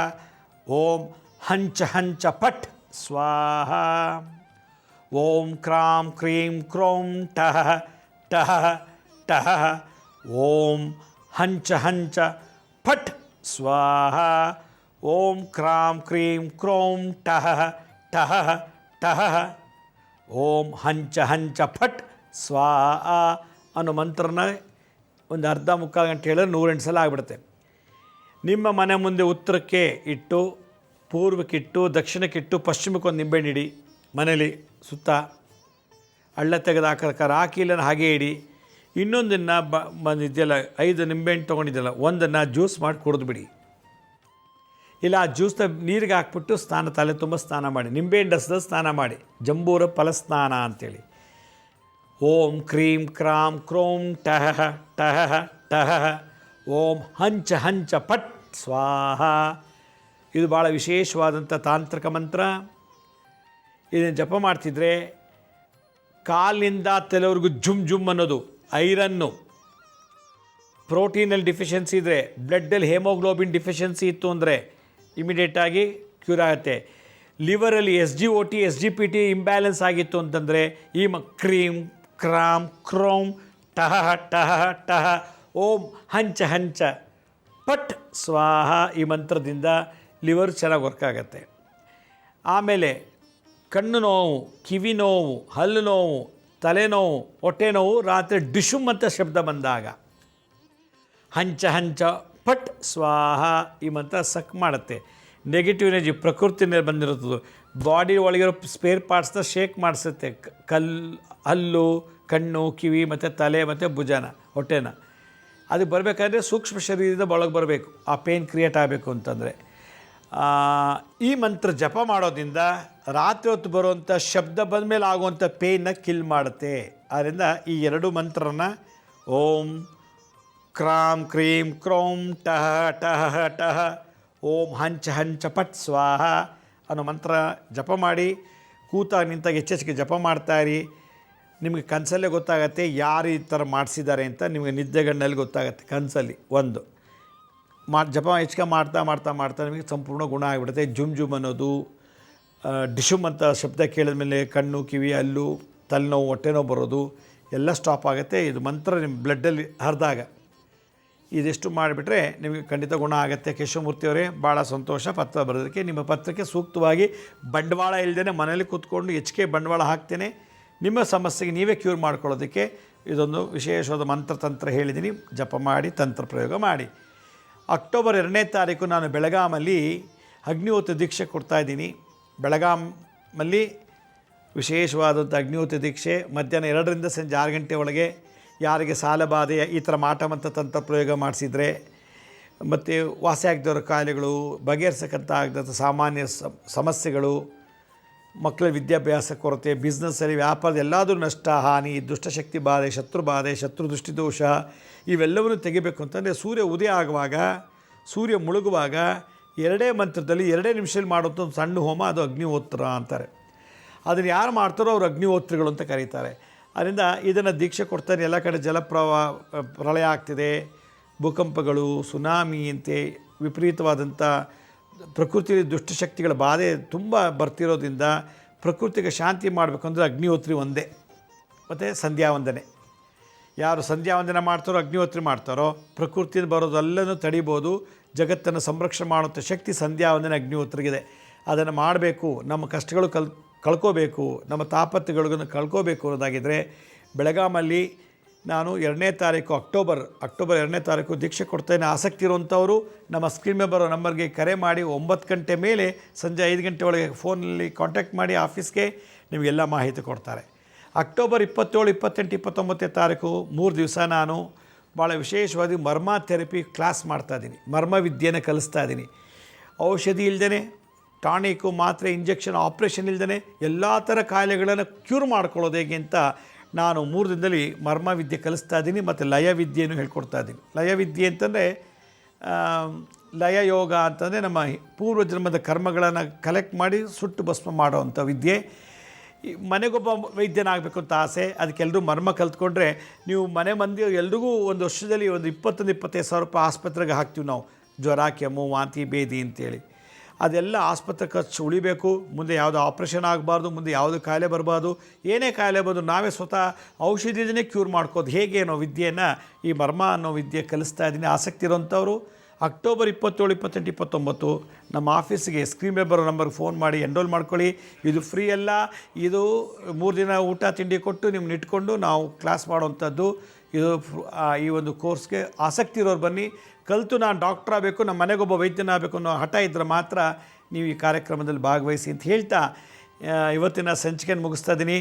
ಓಂ ಹಂಚ ಹಂಚ ಫಟ್ ಸ್ವಾಹ ಓಂ ಕ್ರಾಂ ಕ್ರೀಂ ಕ್ರೌಂ ಟಹಃ ಟಹಃ ಟಹಃ ಓಂ ಹಂಚ ಹಂಚ ಫಟ್ ಸ್ವಾಹ ಓಂ ಕ್ರಾಂ ಕ್ರೀಂ ಕ್ರೌಂ ಟಹಃ ಟಹಃ ಟಹಃ ಓಂ ಹಂಚ ಹಂಚ ಫಟ್ ಸ್ವಾಹ ಅನ್ನೋ ಮಂತ್ರನ ಒಂದು ಅರ್ಧ ಮುಕ್ಕಾಲು ಗಂಟೆ ಹೇಳಿದ್ರೆ 108 ಸಲ ಆಗಿಬಿಡುತ್ತೆ. ನಿಮ್ಮ ಮನೆ ಮುಂದೆ ಉತ್ತರಕ್ಕೆ ಇಟ್ಟು, ಪೂರ್ವಕ್ಕಿಟ್ಟು, ದಕ್ಷಿಣಕ್ಕಿಟ್ಟು, ಪಶ್ಚಿಮಕ್ಕೆ ಒಂದು ನಿಂಬೆಹಣ್ಣು ಇಡಿ. ಮನೇಲಿ ಸುತ್ತ ಹಳ್ಳ ತೆಗೆದು ಹಾಕಿ ಇಲ್ಲ ಹಾಗೆ ಇಡಿ. ಇನ್ನೊಂದನ್ನು ಇದೆಯಲ್ಲ 5 ನಿಂಬೆಹಣ್ಣು ತೊಗೊಂಡಿದ್ದೆಲ್ಲ ಒಂದನ್ನು ಜ್ಯೂಸ್ ಮಾಡಿ ಕುಡಿದ್ಬಿಡಿ. ಇಲ್ಲ ಆ ಜ್ಯೂಸ್ನ ನೀರಿಗೆ ಹಾಕ್ಬಿಟ್ಟು ತಲೆ ತುಂಬ ಸ್ನಾನ ಮಾಡಿ, ನಿಂಬೆಹಣ್ಣು ರಸದ ಸ್ನಾನ ಮಾಡಿ, ಜಂಬೂರ ಫಲಸ್ನಾನ ಅಂಥೇಳಿ. ಓಂ ಕ್ರೀಂ ಕ್ರಾಂ ಕ್ರೌಂ ಟಹಃ ಟಹಃ ಟಹಃ ಓಂ ಹಂಚ ಹಂಚ ಫಟ್ ಸ್ವಾಹ. ಇದು ಭಾಳ ವಿಶೇಷವಾದಂಥ ತಾಂತ್ರಿಕ ಮಂತ್ರ. ಇದನ್ನು ಜಪ ಮಾಡ್ತಿದ್ರೆ ಕಾಲಿನಿಂದ ತಲೆವರೆಗೂ ಜುಮ್ ಜುಮ್ ಅನ್ನೋದು, ಐರನ್ನು, ಪ್ರೋಟೀನಲ್ಲಿ ಡಿಫಿಷಿಯನ್ಸಿ ಇದ್ದರೆ, ಬ್ಲಡ್ಡಲ್ಲಿ ಹೇಮೋಗ್ಲೋಬಿನ್ ಡಿಫಿಷಿಯನ್ಸಿ ಇತ್ತು ಅಂದರೆ ಇಮಿಡಿಯೇಟಾಗಿ ಕ್ಯೂರ್ ಆಗುತ್ತೆ. ಲಿವರಲ್ಲಿ SGOT SGPT ಇಂಬ್ಯಾಲೆನ್ಸ್ ಆಗಿತ್ತು ಅಂತಂದರೆ ಈ ಕ್ರೀಂ ಕ್ರಾಂ ಕ್ರೌಂ ಟಹಃ ಟಹಃ ಟಹಃ ಓಂ ಹಂಚ ಹಂಚ ಪಟ್ ಸ್ವಾಹ ಈ ಮಂತ್ರದಿಂದ ಲಿವರ್ ಚೆನ್ನಾಗಿ ವರ್ಕ್ ಆಗುತ್ತೆ. ಆಮೇಲೆ ಕಣ್ಣು ನೋವು, ಕಿವಿ ನೋವು, ಹಲ್ಲು ನೋವು, ತಲೆನೋವು, ಹೊಟ್ಟೆ ನೋವು ರಾತ್ರಿ ಡಿಶುಮ್ ಅಂತ ಶಬ್ದ ಬಂದಾಗ ಹಂಚ ಹಂಚ ಪಟ್ ಸ್ವಾಹ ಈ ಮಂತ್ರ ಸಕ್ ಮಾಡುತ್ತೆ. ನೆಗೆಟಿವ್ ಎನರ್ಜಿ ಪ್ರಕೃತಿನಲ್ಲಿ ಬಂದಿರುತ್ತದೆ, ಬಾಡಿ ಒಳಗಿರೋ ಸ್ಪೇರ್ ಪಾರ್ಟ್ಸ್ನ ಶೇಕ್ ಮಾಡಿಸುತ್ತೆ. ಹಲ್ಲು, ಕಣ್ಣು, ಕಿವಿ ಮತ್ತು ತಲೆ ಮತ್ತು ಭುಜನ, ಹೊಟ್ಟೆನ. ಅದು ಬರಬೇಕಾದ್ರೆ ಸೂಕ್ಷ್ಮ ಶರೀರದ ಒಳಗೆ ಬರಬೇಕು. ಆ ಪೇನ್ ಕ್ರಿಯೇಟ್ ಆಗಬೇಕು ಅಂತಂದರೆ ಈ ಮಂತ್ರ ಜಪ ಮಾಡೋದ್ರಿಂದ ರಾತ್ರಿ ಹೊತ್ತು ಬರುವಂಥ ಶಬ್ದ ಬಂದ ಮೇಲೆ ಆಗುವಂಥ ಪೇಯ್ನ ಕಿಲ್ ಮಾಡುತ್ತೆ. ಆದ್ದರಿಂದ ಈ 2 ಮಂತ್ರನ ಓಂ ಕ್ರಾಂ ಕ್ರೀಂ ಕ್ರೌಂ ಟಹ ಟಹ ಟಹ ಓಂ ಹಂಚ ಹಂಚ ಪಟ್ ಸ್ವಾಹ ಅನ್ನೋ ಮಂತ್ರ ಜಪ ಮಾಡಿ ಕೂತಾಗ ನಿಂತಾಗ ಹೆಚ್ಚೆಚ್ಚಿಗೆ ಜಪ ಮಾಡ್ತಾಯಿರಿ. ನಿಮಗೆ ಕನಸಲ್ಲೇ ಗೊತ್ತಾಗತ್ತೆ ಯಾರು ಈ ಥರ ಮಾಡಿಸಿದ್ದಾರೆ ಅಂತ. ನಿಮಗೆ ನಿದ್ದೆಗಣ್ಣಲ್ಲಿ ಗೊತ್ತಾಗತ್ತೆ ಕನಸಲ್ಲಿ. ಒಂದು ಜಪ ಹೆಚ್ಚಿಗೆ ಮಾಡ್ತಾ ಮಾಡ್ತಾ ಮಾಡ್ತಾ ನಿಮಗೆ ಸಂಪೂರ್ಣ ಗುಣ ಆಗಿಬಿಡುತ್ತೆ. ಜುಮ್ ಜುಮ್ ಅನ್ನೋದು, ಡಿಶುಮ್ ಅಂತ ಶಬ್ದ ಕೇಳಿದ ಮೇಲೆ ಕಣ್ಣು, ಕಿವಿ, ಹಲ್ಲು, ತಲೆನೋವು, ಹೊಟ್ಟೆ ನೋವು ಬರೋದು ಎಲ್ಲ ಸ್ಟಾಪ್ ಆಗುತ್ತೆ. ಇದು ಮಂತ್ರ ನಿಮ್ಮ ಬ್ಲಡ್ಡಲ್ಲಿ ಹರಿದಾಗ ಇದಿಷ್ಟು ಮಾಡಿಬಿಟ್ರೆ ನಿಮಗೆ ಖಂಡಿತ ಗುಣ ಆಗುತ್ತೆ. ಕೇಶವಮೂರ್ತಿಯವರೇ, ಭಾಳ ಸಂತೋಷ ಪತ್ರ ಬರೋದಕ್ಕೆ. ನಿಮ್ಮ ಪತ್ರಕ್ಕೆ ಸೂಕ್ತವಾಗಿ ಬಂಡವಾಳ ಇಲ್ಲದೇ ಮನೇಲಿ ಕೂತ್ಕೊಂಡು ಹೆಚ್ಚಿಗೆ ಬಂಡವಾಳ ಹಾಕ್ತೇನೆ. ನಿಮ್ಮ ಸಮಸ್ಯೆಗೆ ನೀವೇ ಕ್ಯೂರ್ ಮಾಡ್ಕೊಳ್ಳೋದಕ್ಕೆ ಇದೊಂದು ವಿಶೇಷವಾದ ಮಂತ್ರತಂತ್ರ ಹೇಳಿದ್ದೀನಿ. ಜಪ ಮಾಡಿ, ತಂತ್ರ ಪ್ರಯೋಗ ಮಾಡಿ. ಅಕ್ಟೋಬರ್ 2ನೇ ತಾರೀಕು ನಾನು ಬೆಳಗಾಮಲ್ಲಿ ಅಗ್ನಿಹೋತ್ರ ದೀಕ್ಷೆ ಕೊಡ್ತಾಯಿದ್ದೀನಿ. ಬೆಳಗಾಮಲ್ಲಿ ವಿಶೇಷವಾದಂಥ ಅಗ್ನಿಹೋತ್ರ ದೀಕ್ಷೆ ಮಧ್ಯಾಹ್ನ 2ರಿಂದ ಸಂಜೆ 6 ಗಂಟೆ ಒಳಗೆ. ಯಾರಿಗೆ ಸಾಲ ಬಾಧೆ ಈ ಥರ ಮಾಟಮಂತ್ರ ತಂತ್ರ ಪ್ರಯೋಗ ಮಾಡಿಸಿದರೆ ಮತ್ತು ವಾಸಿ ಆಗದವ್ರ ಕಾಯಿಲೆಗಳು, ಬಗೆಹರಿಸಕ್ಕಂಥ ಆಗದಂಥ ಸಾಮಾನ್ಯ ಸಮಸ್ಯೆಗಳು, ಮಕ್ಕಳ ವಿದ್ಯಾಭ್ಯಾಸ ಕೊರತೆ, ಬಿಸ್ನೆಸ್ಸಲ್ಲಿ ವ್ಯಾಪಾರದ ಎಲ್ಲಾದರೂ ನಷ್ಟ, ಹಾನಿ, ದುಷ್ಟಶಕ್ತಿ ಬಾಧೆ, ಶತ್ರು ಬಾಧೆ, ಶತ್ರು ದೃಷ್ಟಿದೋಷ ಇವೆಲ್ಲವನ್ನು ತೆಗಿಬೇಕು ಅಂತಂದರೆ ಸೂರ್ಯ ಉದಯ ಆಗುವಾಗ, ಸೂರ್ಯ ಮುಳುಗುವಾಗ 2 ಮಂತ್ರದಲ್ಲಿ 2 ನಿಮಿಷದಲ್ಲಿ ಮಾಡುವಂಥ ಒಂದು ಸಣ್ಣ ಹೋಮ, ಅದು ಅಗ್ನಿಹೋತ್ರ ಅಂತಾರೆ. ಅದನ್ನು ಯಾರು ಮಾಡ್ತಾರೋ ಅವರು ಅಗ್ನಿಹೋತ್ರಿಗಳು ಅಂತ ಕರೀತಾರೆ. ಅದರಿಂದ ಇದನ್ನು ದೀಕ್ಷೆ ಕೊಡ್ತಾರೆ. ಎಲ್ಲ ಕಡೆ ಪ್ರಳಯ ಆಗ್ತಿದೆ, ಭೂಕಂಪಗಳು, ಸುನಾಮಿ ಅಂತೆ ವಿಪರೀತವಾದಂಥ ಪ್ರಕೃತಿಯಲ್ಲಿ ದುಷ್ಟಶಕ್ತಿಗಳ ಬಾಧೆ ತುಂಬ ಬರ್ತಿರೋದ್ರಿಂದ ಪ್ರಕೃತಿಗೆ ಶಾಂತಿ ಮಾಡಬೇಕಂದ್ರೆ ಅಗ್ನಿಹೋತ್ರಿ ಒಂದೇ. ಮತ್ತು ಸಂಧ್ಯಾ ವಂದನೆ. ಯಾರು ಸಂಧ್ಯಾ ವಂದನೆ ಮಾಡ್ತಾರೋ, ಅಗ್ನಿಹೋತ್ರಿ ಮಾಡ್ತಾರೋ, ಪ್ರಕೃತಿಯಿಂದ ಬರೋದೆಲ್ಲನೂ ತಡಿಬೋದು. ಜಗತ್ತನ್ನು ಸಂರಕ್ಷಣೆ ಮಾಡುವಂಥ ಶಕ್ತಿ ಸಂಧ್ಯಾ ವಂದನೆ ಅಗ್ನಿಹೋತ್ರಿಗಿದೆ. ಅದನ್ನು ಮಾಡಬೇಕು. ನಮ್ಮ ಕಷ್ಟಗಳು ಕಳ್ಕೋಬೇಕು, ನಮ್ಮ ತಾಪತ್ರೆಗಳನ್ನು ಕಳ್ಕೋಬೇಕು ಅನ್ನೋದಾಗಿದ್ದರೆ ಬೆಳಗಾಮಲ್ಲಿ ನಾನು 2ನೇ ತಾರೀಕು ಅಕ್ಟೋಬರ್ 2ನೇ ತಾರೀಕು ದೀಕ್ಷೆ ಕೊಡ್ತೇನೆ. ಆಸಕ್ತಿ ಇರುವಂಥವರು ನಮ್ಮ ಸ್ಕ್ರೀನ್ ಮೇಲೆ ಬರೋ ನಂಬರ್ಗೆ ಕರೆ ಮಾಡಿ 9 ಗಂಟೆ ಮೇಲೆ ಸಂಜೆ 5 ಗಂಟೆ ಒಳಗೆ ಫೋನಲ್ಲಿ ಕಾಂಟ್ಯಾಕ್ಟ್ ಮಾಡಿ ಆಫೀಸ್ಗೆ ನಿಮಗೆಲ್ಲ ಮಾಹಿತಿ ಕೊಡ್ತಾರೆ. ಅಕ್ಟೋಬರ್ 27, 28, 29ನೇ ತಾರೀಕು 3 ದಿವಸ ನಾನು ಭಾಳ ವಿಶೇಷವಾಗಿ ಮರ್ಮ ಥೆರಪಿ ಕ್ಲಾಸ್ ಮಾಡ್ತಾಯಿದ್ದೀನಿ. ಮರ್ಮ ವಿದ್ಯೆಯನ್ನು ಕಲಿಸ್ತಾ ಇದ್ದೀನಿ. ಔಷಧಿ ಇಲ್ಲದೇ, ಟಾನಿಕು, ಮಾತ್ರೆ, ಇಂಜೆಕ್ಷನ್, ಆಪ್ರೇಷನ್ ಇಲ್ಲದೇ ಎಲ್ಲ ಥರ ಕಾಯಿಲೆಗಳನ್ನು ಕ್ಯೂರ್ ಮಾಡ್ಕೊಳ್ಳೋದು ಹೇಗೆ ಅಂತ ನಾನು 3 ದಿನದಲ್ಲಿ ಮರ್ಮ ವಿದ್ಯೆ ಕಲಿಸ್ತಾ ಇದ್ದೀನಿ. ಮತ್ತು ಲಯ ವಿದ್ಯೆಯನ್ನು ಹೇಳ್ಕೊಡ್ತಾ ಇದ್ದೀನಿ. ಲಯ ವಿದ್ಯೆ ಅಂತಂದರೆ ಲಯ ಯೋಗ ಅಂತಂದರೆ ನಮ್ಮ ಪೂರ್ವಜನ್ಮದ ಕರ್ಮಗಳನ್ನು ಕಲೆಕ್ಟ್ ಮಾಡಿ ಸುಟ್ಟು ಭಸ್ಮ ಮಾಡೋವಂಥ ವಿದ್ಯೆ. ಮನೆಗೊಬ್ಬ ವೈದ್ಯನಾಗಬೇಕು ಅಂತ ಆಸೆ. ಅದಕ್ಕೆಲ್ಲರೂ ಮರ್ಮ ಕಲ್ತ್ಕೊಂಡ್ರೆ ನೀವು ಮನೆ ಮಂದಿ ಎಲ್ರಿಗೂ ಒಂದು ವರ್ಷದಲ್ಲಿ ಒಂದು 20-25 ಸಾವಿರ ರೂಪಾಯಿ ಆಸ್ಪತ್ರೆಗೆ ಹಾಕ್ತೀವಿ ನಾವು. ಜ್ವರ, ಕೆಮ್ಮು, ವಾಂತಿ, ಭೇದಿ ಅಂತೇಳಿ. ಅದೆಲ್ಲ ಆಸ್ಪತ್ರೆ ಖರ್ಚು ಉಳಿಬೇಕು. ಮುಂದೆ ಯಾವುದೋ ಆಪ್ರೇಷನ್ ಆಗಬಾರ್ದು, ಮುಂದೆ ಯಾವುದೋ ಕಾಯಿಲೆ ಬರಬಾರ್ದು. ಏನೇ ಕಾಯಿಲೆ ಬಂದು ನಾವೇ ಸ್ವತಃ ಔಷಧಿನೇ ಕ್ಯೂರ್ ಮಾಡ್ಕೋದು ಹೇಗೆ ಅನ್ನೋ ವಿದ್ಯೆಯನ್ನು, ಈ ಮರ್ಮ ಅನ್ನೋ ವಿದ್ಯೆ ಕಲಿಸ್ತಾ ಇದ್ದೀನಿ. ಆಸಕ್ತಿ ಇರೋಂಥವ್ರು ಅಕ್ಟೋಬರ್ 27, 28, 29 ನಮ್ಮ ಆಫೀಸಿಗೆ ಸ್ಕ್ರೀನ್ ಮೇಲೆ ಬರೋ ನಂಬರ್ಗೆ ಫೋನ್ ಮಾಡಿ ಎನ್ರೋಲ್ ಮಾಡ್ಕೊಳ್ಳಿ. ಇದು ಫ್ರೀ ಅಲ್ಲ. ಇದು 3 ದಿನ ಊಟ ತಿಂಡಿ ಕೊಟ್ಟು ನಿಮ್ಮನ್ನ ಇಟ್ಕೊಂಡು ನಾವು ಕ್ಲಾಸ್ ಮಾಡೋವಂಥದ್ದು. ಇದು ಈ ಒಂದು ಕೋರ್ಸ್ಗೆ ಆಸಕ್ತಿ ಇರೋರು ಬನ್ನಿ. ಕಲಿತು ನಾನು ಡಾಕ್ಟ್ರ್ ಆಗಬೇಕು, ನಮ್ಮ ಮನೆಗೊಬ್ಬ ವೈದ್ಯನಾಗಬೇಕು ಅನ್ನೋ ಹಠ ಇದ್ದರೆ ಮಾತ್ರ ನೀವು ಈ ಕಾರ್ಯಕ್ರಮದಲ್ಲಿ ಭಾಗವಹಿಸಿ ಅಂತ ಹೇಳ್ತಾ ಇವತ್ತಿನ ಸಂಚಿಕೆಯನ್ನು ಮುಗಿಸ್ತಾ ಇದ್ದೀನಿ.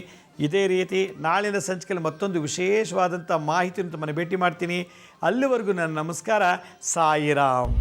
ಇದೇ ರೀತಿ ನಾಳಿನ ಸಂಚಿಕೆಯಲ್ಲಿ ಮತ್ತೊಂದು ವಿಶೇಷವಾದಂಥ ಮಾಹಿತಿ ಅಂತ ಮನೆ ಭೇಟಿ ಮಾಡ್ತೀನಿ. ಅಲ್ಲಿವರೆಗೂ ನನ್ನ ನಮಸ್ಕಾರ. ಸಾಯಿರಾಮ್.